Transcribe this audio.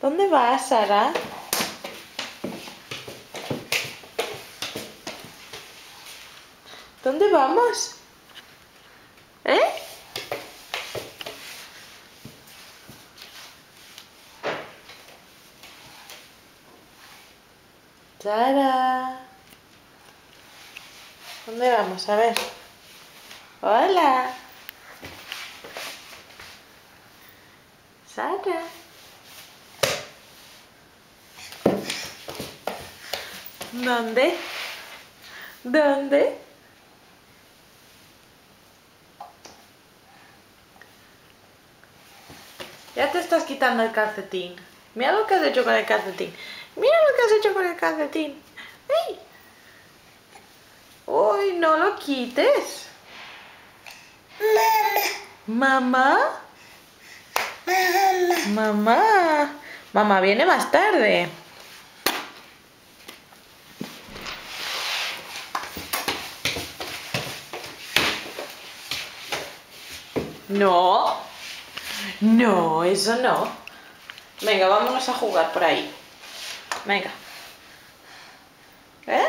¿Dónde vas, Sara? ¿Dónde vamos? ¿Eh? Sara. ¿Dónde vamos? A ver. Hola. Sara. ¿Dónde? ¿Dónde? Ya te estás quitando el calcetín. Mira lo que has hecho con el calcetín. Mira lo que has hecho con el calcetín. ¡Ay! ¡Uy, no lo quites! ¿Mamá? Mamá. Mamá viene más tarde. No. No, eso no. Venga, vámonos a jugar por ahí. Venga. ¿Eh?